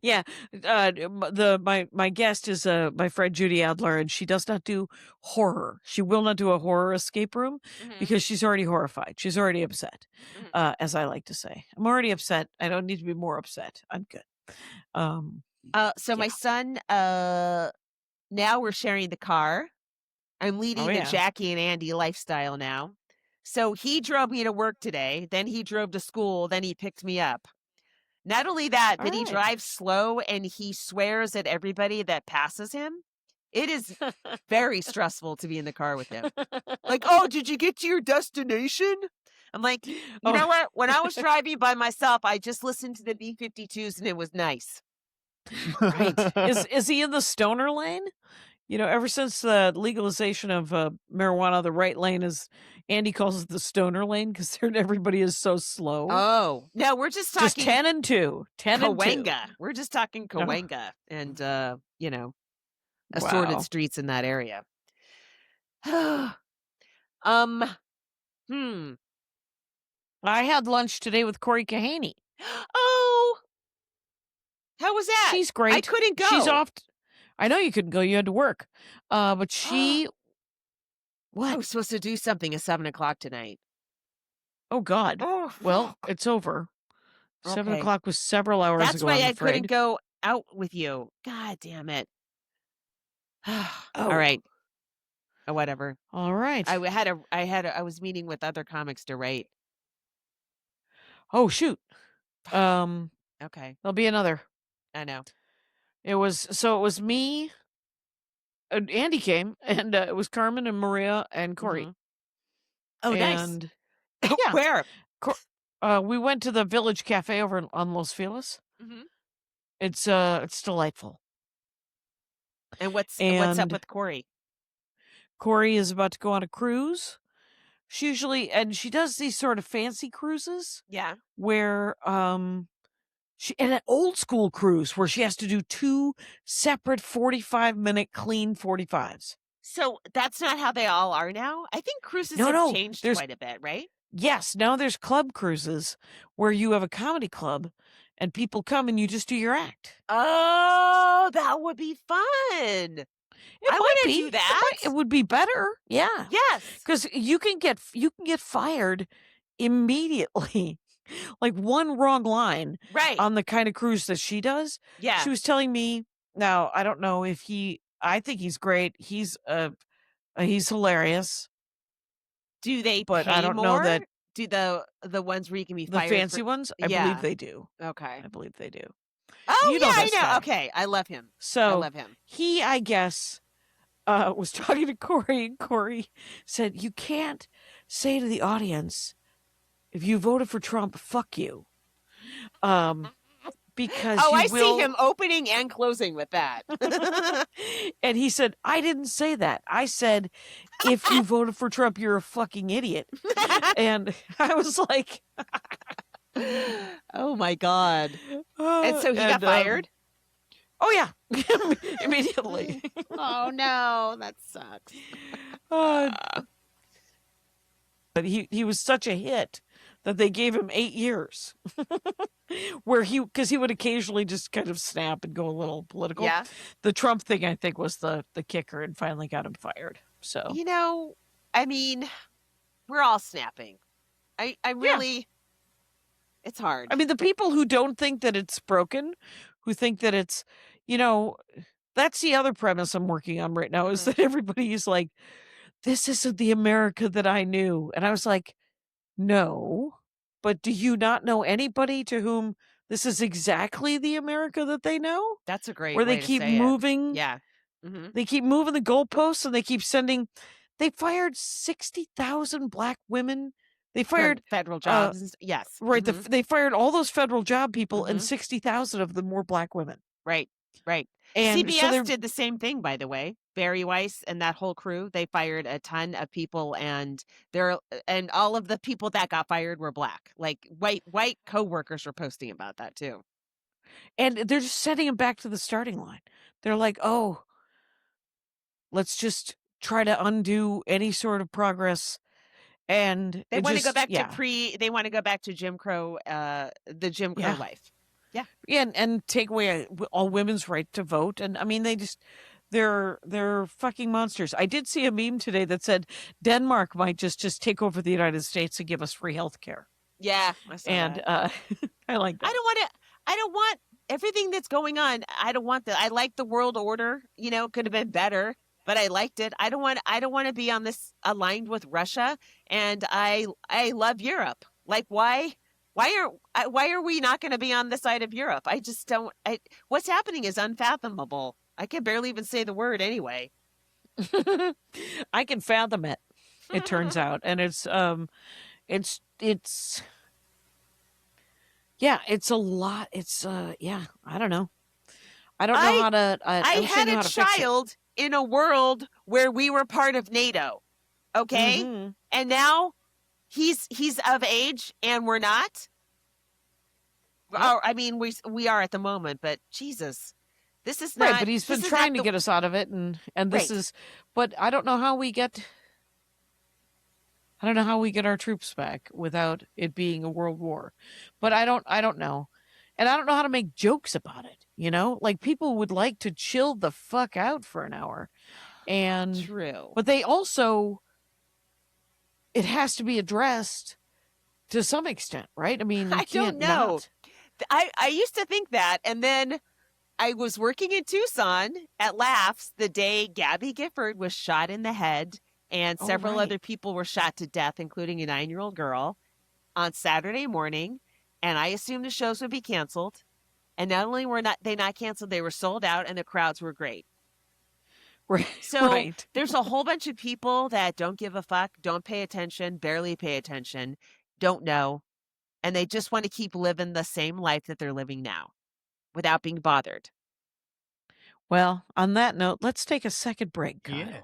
Yeah, my guest is my friend Judy Adler, and she does not do horror. She will not do a horror escape room Mhm, because she's already horrified. She's already upset, mhm. as I like to say. I'm already upset. I don't need to be more upset. I'm good. Um, So yeah. my son, now we're sharing the car. I'm Oh leading the yeah. Jackie and Andy lifestyle now. So he drove me to work today, then he drove to school, then he picked me up. Not only that, All but he right. drives slow and he swears at everybody that passes him. It is very stressful to be in the car with him. Like, "Oh, did you get to your destination?" I'm like, "You know Oh, what? When I was driving by myself, I just listened to the B-52s and it was nice." right. Is he in the stoner lane? Ever since the legalization of marijuana, the right lane is Andy calls it the stoner lane because everybody is so slow. Oh, no, we're just Just talking 10 and 2. 10 and 2. Cahuenga. We're just talking Oh, Cahuenga and, assorted wow. streets in that area. Um, hmm. I had lunch today with Corey Kahaney. Oh, how was that? She's I great. couldn't She's go. off. I know you couldn't go. You had to work. But I she. What? was supposed to do something at 7:00 tonight. Oh, God. Oh, Well, fuck. it's over. 7 Okay. o'clock was several hours That's ago, why I'm I couldn't afraid. go out with you. God damn it. All Oh, right. Whatever. all right. I was meeting with other comics to write. Oh, shoot. Fuck. Um, Okay. There'll be another. I know. It was me. Andy came, and it was Carmen and Maria and Corey. Mhm. Oh, nice. And yeah, Where? we went to the Village Cafe over on Los Feliz. Mhm. It's delightful. And what's up And with Corey? Corey is about to go on a cruise. She does these sort of fancy cruises Yeah. where and an old school cruise where she has to do 2 separate 45-minute clean 45s. So that's not how they all are now? I think cruises have No, changed there's quite a bit, right? yes, now there's club cruises where you have a comedy club and people come and you just do your act. Oh, that would be fun. It I might wanna be. do that. It would be better. Yeah. Yes. Cuz you can get fired immediately. Like one wrong line Right. on the kind of cruise that she does. Yeah. She was telling me, now I don't know if I think he's great. He's hilarious, Do they but I pay don't know more? that Do the ones where you can be the fired for fancy ones, I believe Yeah. they do. Okay. I believe they do. Oh, You yeah, know I this know. guy. Okay. I love him. I So love him. he, I guess, was talking to Corey, and Corey said, "You can't say to the audience, if you voted for Trump, fuck you." Because Oh, you I see will. him opening and closing with that. And he said, "I didn't say that. I said, if you voted for Trump, you're a fucking idiot." And I was like, Oh my God. And so he got and, fired? oh yeah, immediately. Oh no, that sucks. Uh, but he was such a hit that they gave him 8 years. Because he would occasionally just kind of snap and go a little political. Yeah. The Trump thing, I think, was the kicker and finally got him fired. So I mean, we're all snapping. I yeah. really it's hard. I mean, the people who don't think that it's broken, who think that it's, that's the other premise I'm working on right now, is that everybody is like, this isn't the America that I knew. And I was like, no, but do you not know anybody to whom this is exactly the America that they know? That's a great Where they way to keep say it. moving, Yeah. Mhm. they keep moving the goalposts, and they keep they fired 60,000 black women. They From fired, federal jobs yes. right, Mhm. they fired all those federal job people, and Mhm. 60,000 of them were black women. Right. Right. And so CBS did the same thing, by the way. Barry Weiss and that whole crew, they fired a ton of people, and all of the people that got fired were black. Like white coworkers were posting about that too. and they're just sending them back to the starting line. They're like, oh, let's just try to undo any sort of progress. And They it want to go just, back yeah, they want to go back to Jim Crow, the Jim Crow yeah, life. Yeah. and take away all women's right to vote. And I mean, they're fucking monsters. I did see a meme today that said Denmark might just take over the United States and give us free health care. Yeah, I saw And that. I like that. I don't want everything that's going on. I don't want that. I like the world order. It could have been better, but I liked it. I don't want to be on this aligned with Russia, and I love Europe. Like why are we not going to be on the side of Europe? I just don't. What's happening is unfathomable. I can barely even say the word anyway. I can fathom it. It turns out, and it's yeah, it's a lot. It's yeah, I don't know. I don't know how to. I wish I had knew a how to fix it. child in a world where we were part of NATO. Okay? Mhm. And now he's of age and we're not. Yep. Or, I mean, we are at the moment, but Jesus, this is Right, not. but he's been this is trying not to get us out of it, and this Right. is. But I don't know how we get. I don't know how we get our troops back without it being a world war. But I don't know. And I don't know how to make jokes about it, Like people would like to chill the fuck out for an hour. And True. but they also it has to be addressed to some extent, right? I mean, you I can't don't know. not. I used to think that, and then I was working in Tucson at Laughs the day Gabby Gifford was shot in the head, and Oh, several right. other people were shot to death, including a 9-year-old girl, on Saturday morning. And I assumed the shows would be canceled. And not only were they not canceled, they were sold out, and the crowds were great. Right. So Right. there's a whole bunch of people that don't give a fuck, don't pay attention, barely pay attention, don't know, and they just want to keep living the same life that they're living now without being bothered. Well, on that note, let's take a second break, Kyle. Yeah.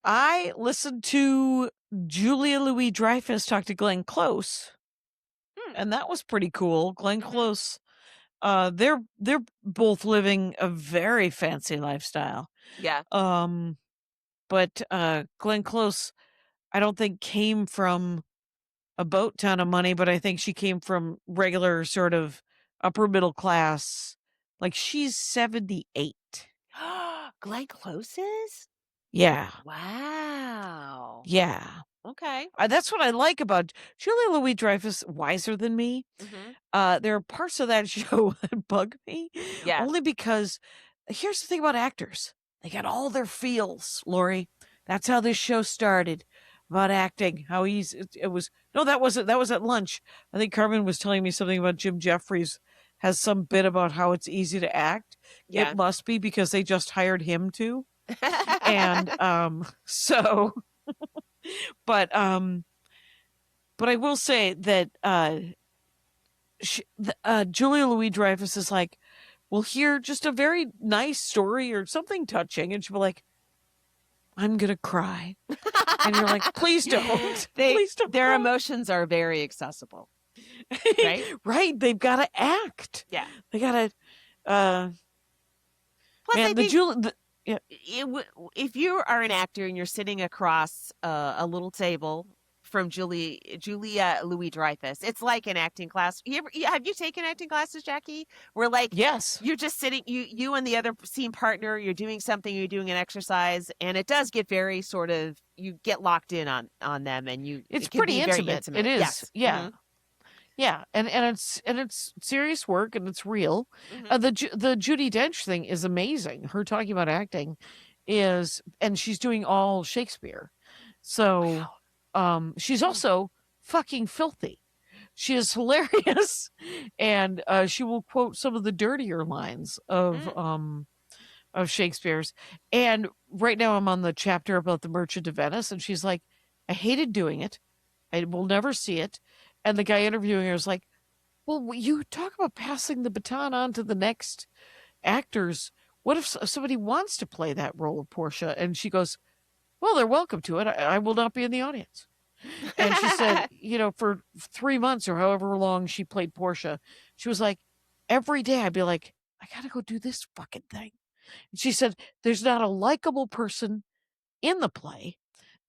I listened to Julia Louis-Dreyfus talk to Glenn Close, and that was pretty cool. Glenn Close, they're both living a very fancy lifestyle. Yeah. But Glenn Close, I don't think came from a boat ton of money, but I think she came from regular sort of upper middle class. Like she's 78. Glenn Close is? Yeah. Wow. Yeah. Okay. That's what I like about Julia Louis-Dreyfus, wiser than me. There are parts of that show that bug me. Yeah. Only because here's the thing about actors. They got all their feels, Laurie. That's how this show started. About acting. How it was that was at lunch. I think Carmen was telling me something about Jim Jeffries has some bit about how it's easy to act. Yeah. It must be because they just hired him to. And so but I will say that Julia Louis-Dreyfus is like, we'll hear just a very nice story or something touching, and she'll be like, I'm gonna cry, and you're like, please don't. Please don't. Their cry. emotions are very accessible. Right? Right. They've got to act. Yeah. They got to. Plus, Man, I think yeah. if you are an actor and you're sitting across a little table from Julia Louis-Dreyfus, it's like an acting class. Have you taken acting classes, Jackie? Where Yes, you're just sitting, you and the other scene partner, you're doing something, you're doing an exercise, and it does get very sort of, you get locked in on them, and it's it can pretty be very intimate. intimate. It is. Yes. Yeah. Mhm. Yeah, and it's serious work and it's real. Mhm. The Judi Dench thing is amazing. Her talking about acting is, and she's doing all Shakespeare, so she's also fucking filthy. She is hilarious, and she will quote some of the dirtier lines of Shakespeare's. And right now I'm on the chapter about the Merchant of Venice, and she's like, I hated doing it. I will never see it. And the guy interviewing her was like, well, you talk about passing the baton on to the next actors. What if somebody wants to play that role of Portia? And she goes, well, they're welcome to it. I will not be in the audience. And she said, for 3 months or however long she played Portia, she was like, every day I'd be like, I got to go do this fucking thing. And she said, there's not a likable person in the play.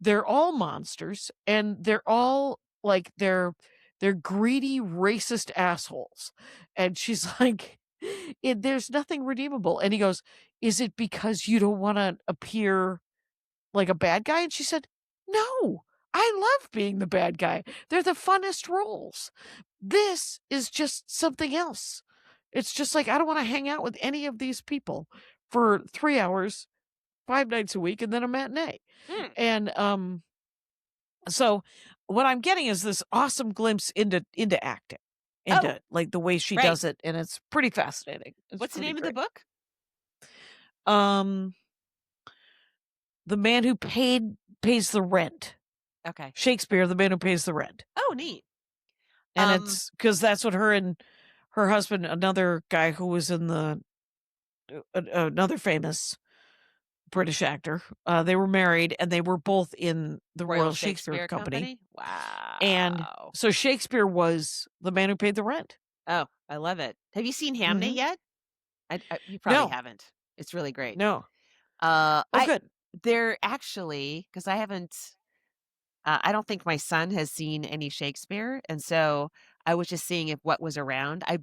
They're all monsters, and they're all like they're greedy, racist assholes. And she's like, there's nothing redeemable. And he goes, is it because you don't want to appear like a bad guy? And she said, no, I love being the bad guy. They're the funnest roles. This is just something else. It's just like, I don't want to hang out with any of these people for 3 hours, 5 nights a week, and then a matinee. And so what I'm getting is this awesome glimpse into acting, into like the way she does it, and it's pretty fascinating. What's the name of the book? The Man Who Pays the Rent. Okay. Shakespeare, The Man Who Pays the Rent. Oh, neat. And it's because that's what her and her husband, another guy who was in the another famous British actor, they were married, and they were both in the Royal Shakespeare Company. Wow. And so Shakespeare was the man who paid the rent. Oh, I love it. Have you seen Hamnet yet? You probably haven't. It's really great. No. Good. They're actually, because I haven't, I don't think my son has seen any Shakespeare. And so I was just seeing what was around. I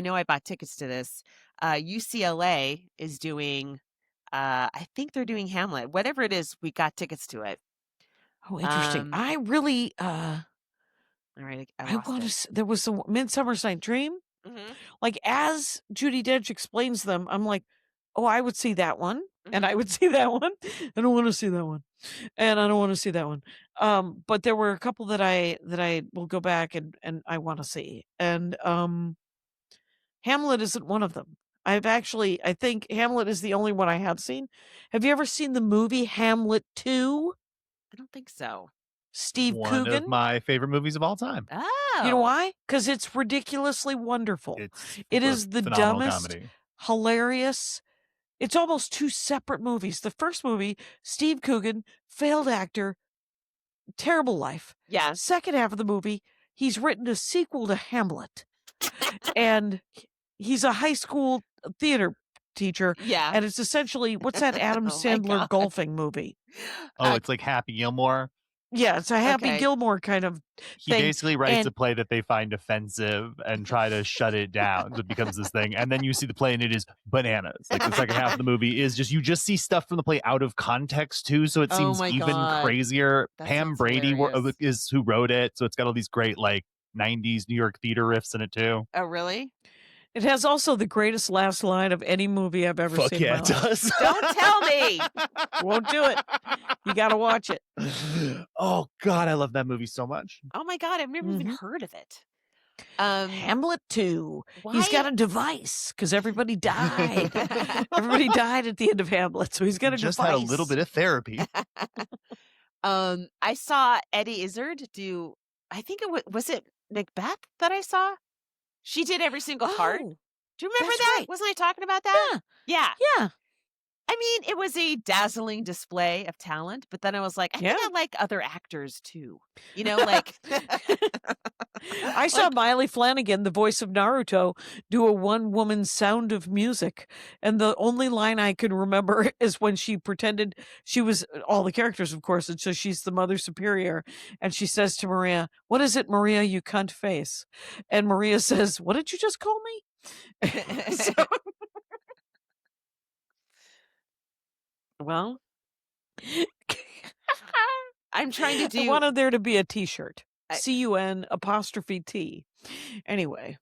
know I bought tickets to this. UCLA is doing, I think they're doing Hamlet. Whatever it is, we got tickets to it. Oh, interesting. I really, all right. I want to, there was a Midsummer's Night Dream. Like, as Judi Dench explains them, I'm like, oh, I would see that one. And I would see that one. I don't want to see that one. And I don't want to see that one. But there were a couple that I will go back and I want to see. And Hamlet isn't one of them. I think Hamlet is the only one I have seen. Have you ever seen the movie Hamlet 2? I don't think so. Steve One Coogan. of my favorite movies of all time. Oh. You know why? Because it's ridiculously wonderful. It is the dumbest, comedy. Hilarious. It's almost two separate movies. The first movie, Steve Coogan, failed actor, terrible life. Yeah. Second half of the movie, he's written a sequel to Hamlet. And he's a high school theater teacher. Yeah. And it's essentially, what's that Adam Sandler golfing movie? Oh, it's like Happy Gilmore. Yeah, it's a Happy Gilmore kind of He thing. basically writes a play that they find offensive and try to shut it down. So it becomes this thing. And then you see the play and it is bananas. Like the second half of the movie is just, you just see stuff from the play out of context too. So it seems even crazier. Pam Brady is who wrote it. So it's got all these great like 90s New York theater riffs in it too. Oh, really? It has also the greatest last line of any movie I've ever seen. Yeah, it does. Don't tell me. Won't do it. You got to watch it. Oh, God, I love that movie so much. Oh, my God. I've never even heard of it. Hamlet 2. He's got a device because everybody died. Everybody died at the end of Hamlet, so he's got a Just device. had a little bit of therapy. I saw Eddie Izzard do, I think was it Macbeth that I saw? She did every single part. Do you remember that? Right. Wasn't I talking about that? Yeah. Yeah. I mean, it was a dazzling display of talent, but then I was like, I think I like other actors too. You know, like I saw Miley Flanagan, the voice of Naruto, do a one-woman Sound of Music. And the only line I can remember is when she pretended she was all the characters, of course, and so she's the Mother Superior. And she says to Maria, "What is it, Maria, you cunt face?" And Maria says, "What did you just call me?" Well, I'm trying to do. I wanted there to be a T-shirt. CUN''T. Anyway.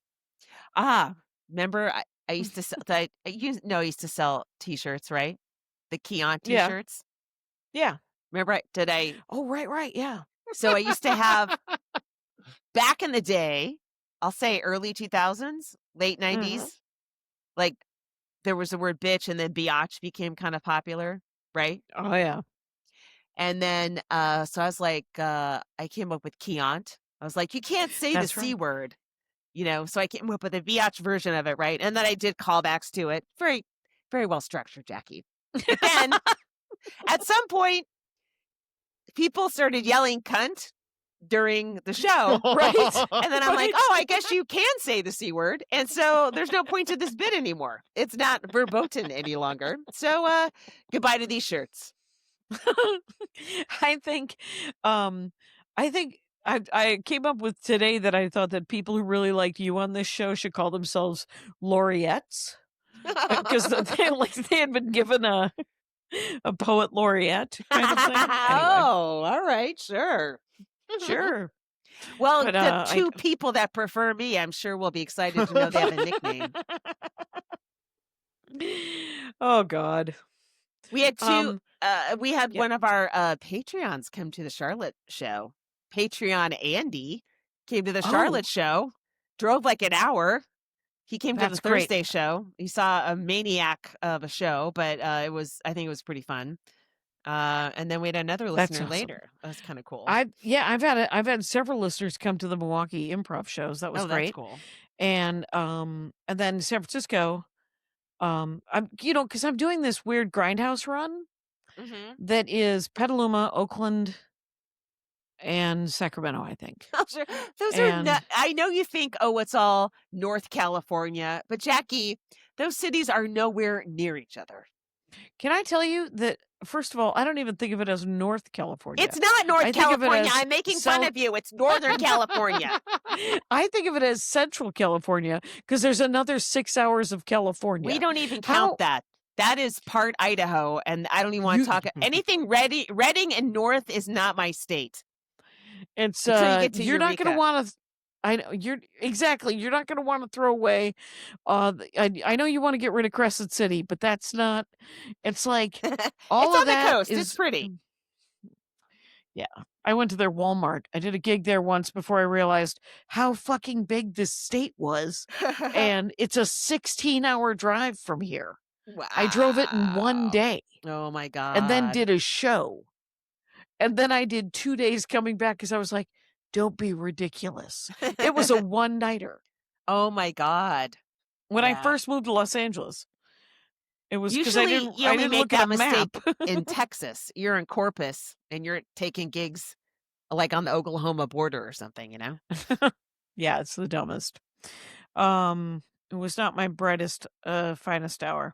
Remember I used to sell I used to sell T-shirts, right? The Kashian T-shirts. Yeah. Remember Oh, right, yeah. So I used to have back in the day, I'll say early 2000s, late 90s, like there was the word bitch and then biatch became kind of popular, right? Oh, yeah. And then, so I was like, I came up with Keont. I was like, you can't say the C word, you know, so I came up with a biatch version of it, right? And then I did callbacks to it. Very, very well structured, Jackie. But then, at some point, people started yelling cunt during the show, right? And then I'm like, oh, I guess you can say the C word. And so there's no point to this bit anymore. It's not verboten any longer. So goodbye to these shirts. I think I came up with today that I thought that people who really liked you on this show should call themselves Laureates, because they had been given a poet laureate kind of thing. Anyway, Oh, all right, sure. sure. Well, But, the two people that prefer me, I'm sure will be excited to know they have a nickname. Oh God. We had two. We had yeah. one of our Patreons come to the Charlotte show. Patreon Andy came to the Charlotte show, drove like an hour. He came to the Thursday show. He saw a maniac of a show, but I think it was pretty fun. And then we had another listener later. That's kind of cool. I've had several listeners come to the Milwaukee improv shows. That was great. That's cool. And then San Francisco, I'm because I'm doing this weird grindhouse run that is Petaluma, Oakland, and Sacramento, I think. Those are not, I know you think, oh, it's all North California, but Jackie, those cities are nowhere near each other. Can I tell you that, first of all, I don't even think of it as North California. It's not North California. I'm making fun of you. It's Northern California. I think of it as Central California because there's another 6 hours of California. We don't even count that. That is part Idaho, and I don't even want to talk. Anything Redding and North is not my state. It's you're not going to want to. I know you're exactly. You're not going to want to throw away. I know you want to get rid of Crescent City, but that's not. It's like all it's of on that the coast. is, it's pretty. Yeah, I went to their Walmart. I did a gig there once before I realized how fucking big this state was, and it's a 16-hour drive from here. Wow! I drove it in one day. Oh my God! And then did a show, and then I did 2 days coming back because I was like, don't be ridiculous. It was a one-nighter. Oh my God. When I first moved to Los Angeles, it was because I didn't make look that at a mistake map. in Texas. You're in Corpus and you're taking gigs like on the Oklahoma border or something, you know? Yeah, it's the dumbest. It was not my brightest, finest hour.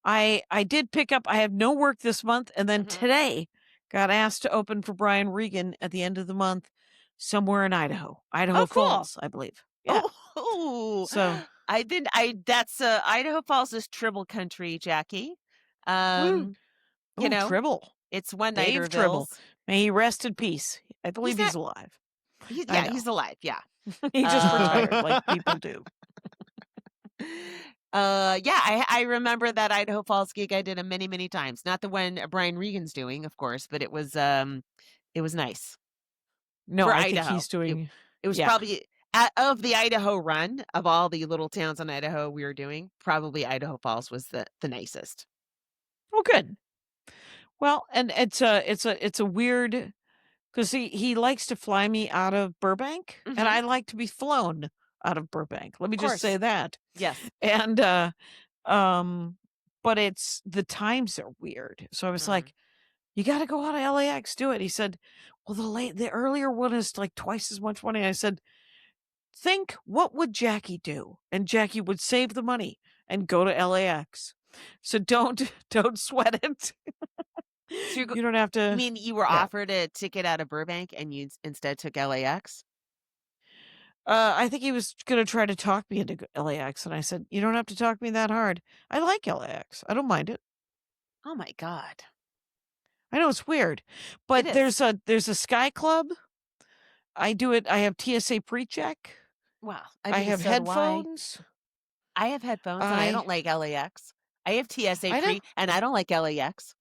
I did pick up, I have no work this month, and then today got asked to open for Brian Regan at the end of the month somewhere in Idaho. Idaho Falls, I believe. Yeah. Oh, so that's Idaho Falls is Tribble country, Jackie. You know, Tribble. It's one Dave nighter Tribble. May he rest in peace. I believe he's alive. He's alive. Yeah. He just retired like people do. I remember that Idaho Falls gig. I did many, many times. Not the one Brian Regan's doing, of course, but it was nice. No, for I Idaho. think he's doing. It was probably of the Idaho run of all the little towns in Idaho we were doing. Probably Idaho Falls was the nicest. Oh, good. Well, and it's a weird because he likes to fly me out of Burbank, and I like to be flown out of Burbank. Let me just say that. Yes. And but it's the times are weird. So I was like, you got to go out of LAX, do it. He said, well, the earlier one is like twice as much money. I said, think, what would Jackie do? And Jackie would save the money and go to LAX. So don't sweat it. So you don't have to. I mean, you were offered a ticket out of Burbank and you instead took LAX? I think he was going to try to talk me into LAX. And I said, you don't have to talk me that hard. I like LAX. I don't mind it. Oh my God. I know it's weird, but there's a Sky Club. I do it. I have TSA pre-check. Wow. I have headphones. I have headphones and I don't like LAX. I have TSA pre and I don't like LAX.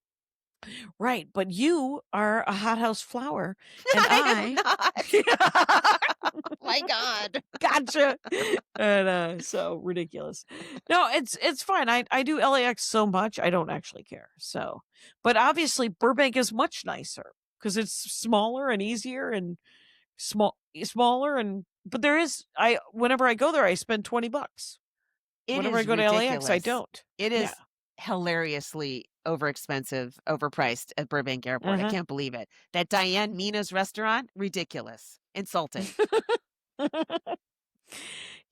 Right, but you are a hothouse flower, and am not. Oh my God. Gotcha. And so ridiculous. No, it's fine. I do LAX so much I don't actually care. So, but obviously Burbank is much nicer because it's smaller and easier and smaller but there is whenever I go there I spend $20. Whenever I go to LAX I don't. It is hilariously overpriced at Burbank Airport. I can't believe it. That Diane Mina's restaurant, ridiculous, insulting.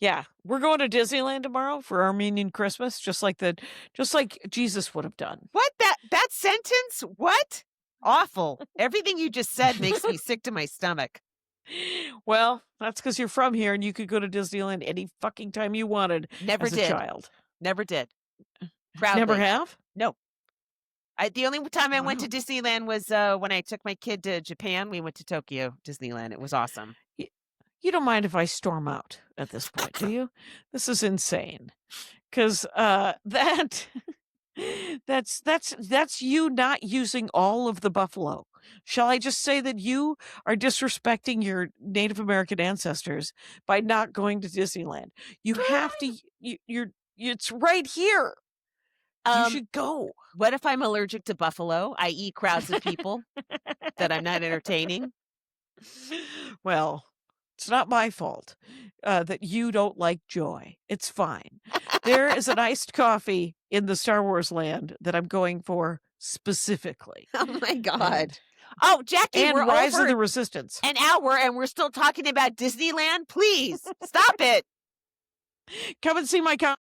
Yeah, we're going to Disneyland tomorrow for Armenian Christmas, just like Jesus would have done. What that sentence? What? Awful. Everything you just said makes me sick to my stomach. Well, that's because you're from here and you could go to Disneyland any fucking time you wanted Never as a did. child. Never did. Never Proudly. have? No. The only time I went Wow. to Disneyland was when I took my kid to Japan. We went to Tokyo Disneyland. It was awesome. You don't mind if I storm out at this point, do you? This is insane. Because that's you not using all of the buffalo. Shall I just say that you are disrespecting your Native American ancestors by not going to Disneyland? You have to. It's right here. You should go. What if I'm allergic to buffalo, i.e., crowds of people that I'm not entertaining? Well, it's not my fault that you don't like joy. It's fine. There is an iced coffee in the Star Wars land that I'm going for specifically. Oh my God. And, Oh, Jackie, and we're Rise over of the Resistance. an hour and we're still talking about Disneyland. Please stop it. Come and see my